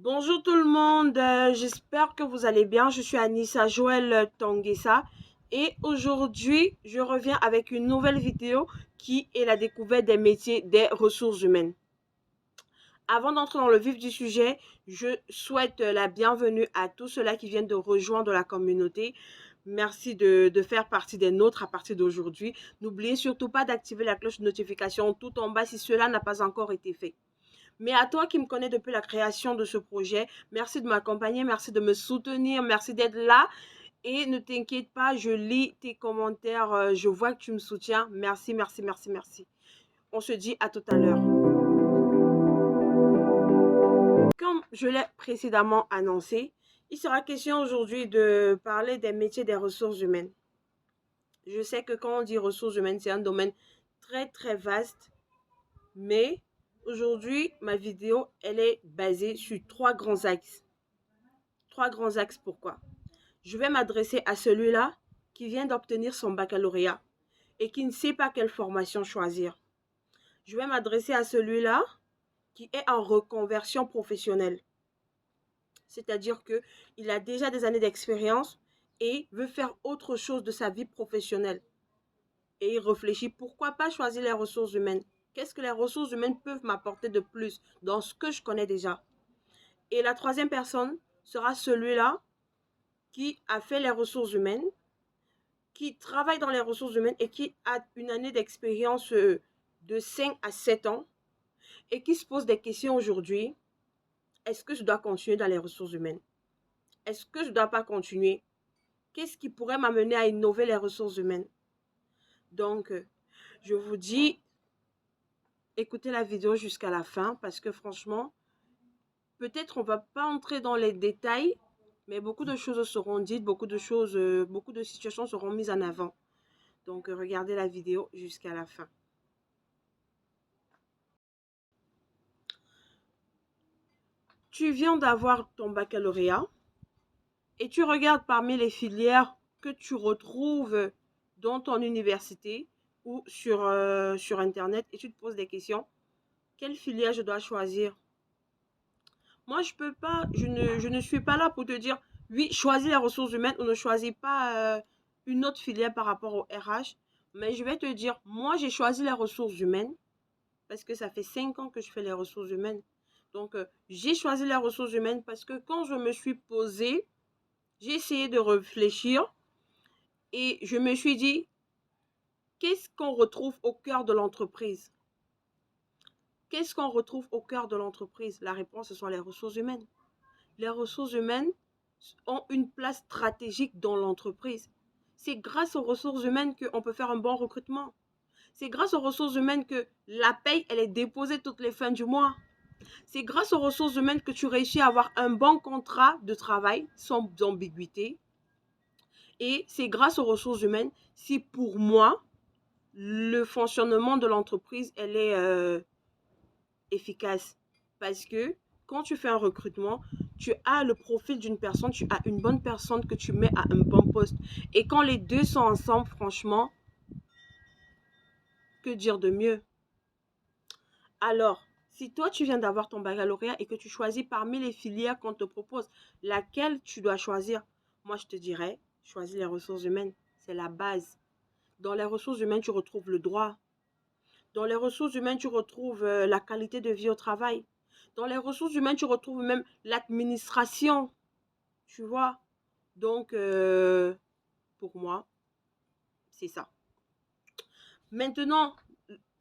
Bonjour tout le monde, j'espère que vous allez bien. Je suis Anissa Joël Tanguessa et aujourd'hui je reviens avec une nouvelle vidéo qui est la découverte des métiers des ressources humaines. Avant d'entrer dans le vif du sujet, je souhaite la bienvenue à tous ceux-là qui viennent de rejoindre la communauté. Merci de faire partie des nôtres à partir d'aujourd'hui. N'oubliez surtout pas d'activer la cloche de notification tout en bas si cela n'a pas encore été fait. Mais à toi qui me connais depuis la création de ce projet, merci de m'accompagner, merci de me soutenir, merci d'être là. Et ne t'inquiète pas, je lis tes commentaires, je vois que tu me soutiens. Merci, merci, merci, merci. On se dit à tout à l'heure. Comme je l'ai précédemment annoncé, il sera question aujourd'hui de parler des métiers des ressources humaines. Je sais que quand on dit ressources humaines, c'est un domaine très, très vaste, mais aujourd'hui, ma vidéo, elle est basée sur trois grands axes. Trois grands axes, pourquoi? Je vais m'adresser à celui-là qui vient d'obtenir son baccalauréat et qui ne sait pas quelle formation choisir. Je vais m'adresser à celui-là qui est en reconversion professionnelle. C'est-à-dire qu'il a déjà des années d'expérience et veut faire autre chose de sa vie professionnelle. Et il réfléchit, pourquoi pas choisir les ressources humaines? Qu'est-ce que les ressources humaines peuvent m'apporter de plus dans ce que je connais déjà? Et la troisième personne sera celui-là qui a fait les ressources humaines, qui travaille dans les ressources humaines et qui a une année d'expérience de 5 à 7 ans et qui se pose des questions aujourd'hui. Est-ce que je dois continuer dans les ressources humaines? Est-ce que je ne dois pas continuer? Qu'est-ce qui pourrait m'amener à innover les ressources humaines? Donc, je vous dis, écoutez la vidéo jusqu'à la fin parce que franchement, peut-être on ne va pas entrer dans les détails, mais beaucoup de choses seront dites, beaucoup de situations seront mises en avant. Donc, regardez la vidéo jusqu'à la fin. Tu viens d'avoir ton baccalauréat et tu regardes parmi les filières que tu retrouves dans ton université ou sur Internet et tu te poses des questions. Quelle filière je dois choisir? Moi, je ne suis pas là pour te dire, oui, choisis les ressources humaines ou ne choisis pas une autre filière par rapport au RH. Mais je vais te dire, moi, j'ai choisi les ressources humaines parce que ça fait 5 ans que je fais les ressources humaines. Donc, j'ai choisi les ressources humaines parce que quand je me suis posée, j'ai essayé de réfléchir et je me suis dit, qu'est-ce qu'on retrouve au cœur de l'entreprise? Qu'est-ce qu'on retrouve au cœur de l'entreprise? La réponse, ce sont les ressources humaines. Les ressources humaines ont une place stratégique dans l'entreprise. C'est grâce aux ressources humaines qu'on peut faire un bon recrutement. C'est grâce aux ressources humaines que la paye, elle est déposée toutes les fins du mois. C'est grâce aux ressources humaines que tu réussis à avoir un bon contrat de travail sans ambiguïté. Et c'est grâce aux ressources humaines si pour moi, le fonctionnement de l'entreprise, elle est efficace. Parce que quand tu fais un recrutement, tu as le profil d'une personne, tu as une bonne personne que tu mets à un bon poste. Et quand les deux sont ensemble, franchement, que dire de mieux? Alors, si toi tu viens d'avoir ton baccalauréat et que tu choisis parmi les filières qu'on te propose, laquelle tu dois choisir? Moi, je te dirais, choisis les ressources humaines. C'est la base. Dans les ressources humaines, tu retrouves le droit. Dans les ressources humaines, tu retrouves la qualité de vie au travail. Dans les ressources humaines, tu retrouves même l'administration. Tu vois? Donc, pour moi, c'est ça. Maintenant,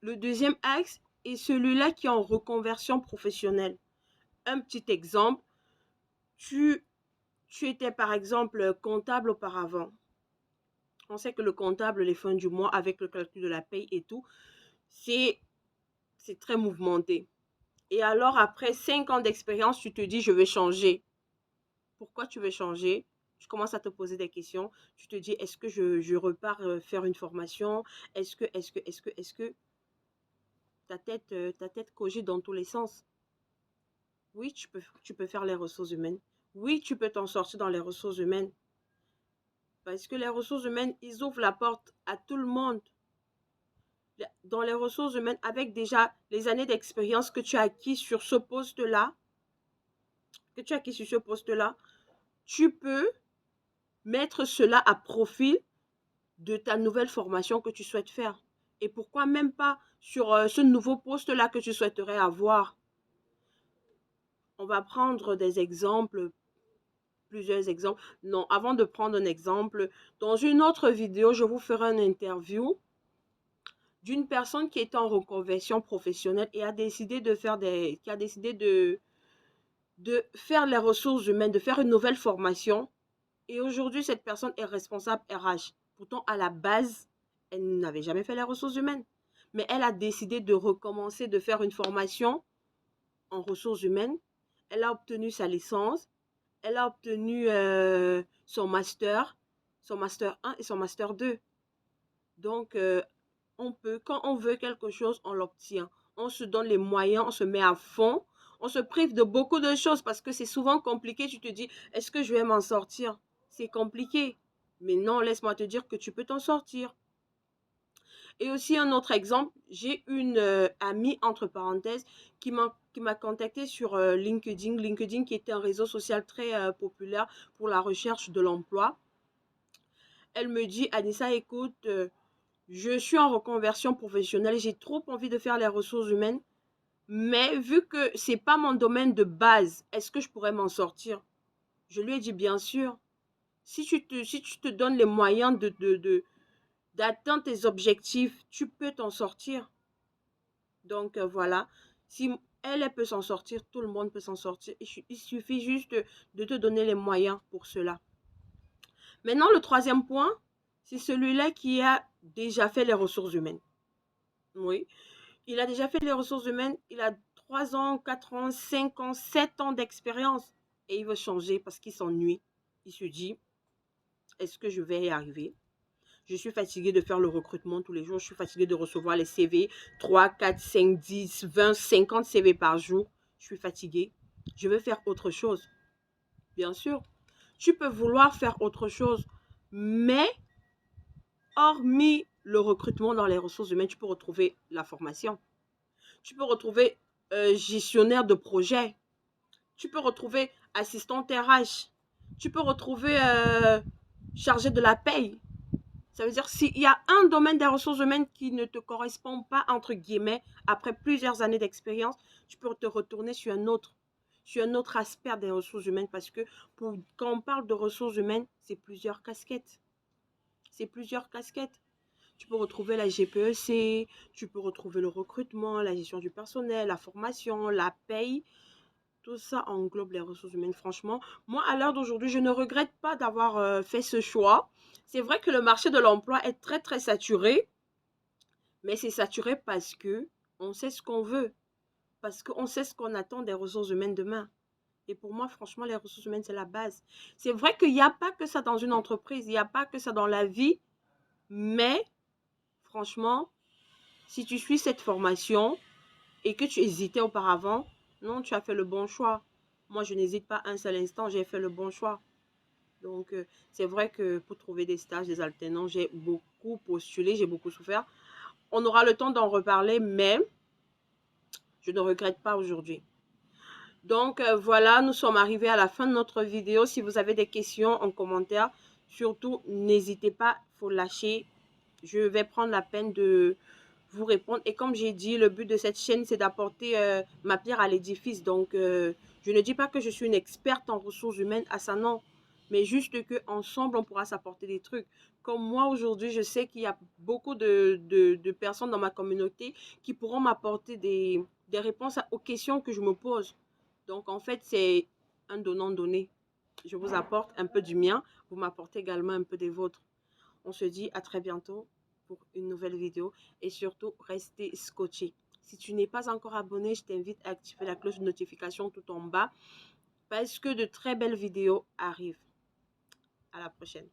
le deuxième axe est celui-là qui est en reconversion professionnelle. Un petit exemple, tu, tu étais par exemple comptable auparavant. On sait que le comptable, les fins du mois, avec le calcul de la paye et tout, c'est très mouvementé. Et alors, après 5 ans d'expérience, tu te dis, je vais changer. Pourquoi tu veux changer? Tu commences à te poser des questions. Tu te dis, est-ce que je repars faire une formation? Est-ce que ta tête cogite dans tous les sens? Oui, tu peux faire les ressources humaines. Oui, tu peux t'en sortir dans les ressources humaines. Parce que les ressources humaines, ils ouvrent la porte à tout le monde. Dans les ressources humaines, avec déjà les années d'expérience que tu as acquis sur ce poste-là, que tu as acquis sur ce poste-là, tu peux mettre cela à profit de ta nouvelle formation que tu souhaites faire. Et pourquoi même pas sur ce nouveau poste-là que tu souhaiterais avoir. On va prendre des exemples, plusieurs exemples. Non, avant de prendre un exemple, dans une autre vidéo, je vous ferai une interview d'une personne qui est en reconversion professionnelle et a décidé de faire qui a décidé de faire les ressources humaines, de faire une nouvelle formation. Et aujourd'hui, cette personne est responsable RH. Pourtant, à la base, elle n'avait jamais fait les ressources humaines. Mais elle a décidé de recommencer, de faire une formation en ressources humaines. Elle a obtenu sa licence. Elle a obtenu son master 1 et son master 2. Donc, on peut, quand on veut quelque chose, on l'obtient. On se donne les moyens, on se met à fond. On se prive de beaucoup de choses parce que c'est souvent compliqué. Tu te dis, est-ce que je vais m'en sortir? C'est compliqué. Mais non, laisse-moi te dire que tu peux t'en sortir. Et aussi un autre exemple, j'ai une amie, entre parenthèses, qui m'a contacté sur LinkedIn. LinkedIn qui était un réseau social très populaire pour la recherche de l'emploi. Elle me dit, Anissa, écoute, je suis en reconversion professionnelle, j'ai trop envie de faire les ressources humaines, mais vu que c'est pas mon domaine de base, est-ce que je pourrais m'en sortir? Je lui ai dit, bien sûr. Si tu te donnes les moyens d'atteindre tes objectifs, tu peux t'en sortir. Donc voilà, si elle peut s'en sortir, tout le monde peut s'en sortir. Il suffit juste de te donner les moyens pour cela. Maintenant, le troisième point, c'est celui-là qui a déjà fait les ressources humaines. Oui, il a déjà fait les ressources humaines, il a 3 ans, 4 ans, 5 ans, 7 ans d'expérience et il veut changer parce qu'il s'ennuie. Il se dit, est-ce que je vais y arriver? Je suis fatiguée de faire le recrutement tous les jours. Je suis fatiguée de recevoir les CV. 3, 4, 5, 10, 20, 50 CV par jour. Je suis fatiguée. Je veux faire autre chose. Bien sûr, tu peux vouloir faire autre chose. Mais, hormis le recrutement dans les ressources humaines, tu peux retrouver la formation. Tu peux retrouver gestionnaire de projet. Tu peux retrouver assistant RH. Tu peux retrouver chargé de la paye. Ça veut dire s'il y a un domaine des ressources humaines qui ne te correspond pas, entre guillemets, après plusieurs années d'expérience, tu peux te retourner sur un autre aspect des ressources humaines parce que quand on parle de ressources humaines, c'est plusieurs casquettes. C'est plusieurs casquettes. Tu peux retrouver la GPEC, tu peux retrouver le recrutement, la gestion du personnel, la formation, la paye. Tout ça englobe les ressources humaines. Franchement, moi, à l'heure d'aujourd'hui, je ne regrette pas d'avoir fait ce choix. C'est vrai que le marché de l'emploi est très, très saturé, mais c'est saturé parce que on sait ce qu'on veut, parce qu'on sait ce qu'on attend des ressources humaines demain. Et pour moi, franchement, les ressources humaines, c'est la base. C'est vrai qu'il n'y a pas que ça dans une entreprise, il n'y a pas que ça dans la vie, mais franchement, si tu suis cette formation et que tu hésitais auparavant, non, tu as fait le bon choix. Moi, je n'hésite pas un seul instant, j'ai fait le bon choix. Donc, c'est vrai que pour trouver des stages, des alternants, j'ai beaucoup postulé, j'ai beaucoup souffert. On aura le temps d'en reparler, mais je ne regrette pas aujourd'hui. Donc, voilà, nous sommes arrivés à la fin de notre vidéo. Si vous avez des questions en commentaire, surtout, n'hésitez pas, il faut lâcher. Je vais prendre la peine de vous répondre. Et comme j'ai dit, le but de cette chaîne, c'est d'apporter ma pierre à l'édifice. Donc, je ne dis pas que je suis une experte en ressources humaines, à ça non. Mais juste qu'ensemble, on pourra s'apporter des trucs. Comme moi, aujourd'hui, je sais qu'il y a beaucoup de personnes dans ma communauté qui pourront m'apporter des réponses aux questions que je me pose. Donc, en fait, c'est un donnant-donné. Je vous apporte un peu du mien, vous m'apportez également un peu des vôtres. On se dit à très bientôt pour une nouvelle vidéo et surtout, restez scotchés. Si tu n'es pas encore abonné, je t'invite à activer la cloche de notification tout en bas parce que de très belles vidéos arrivent. À la prochaine.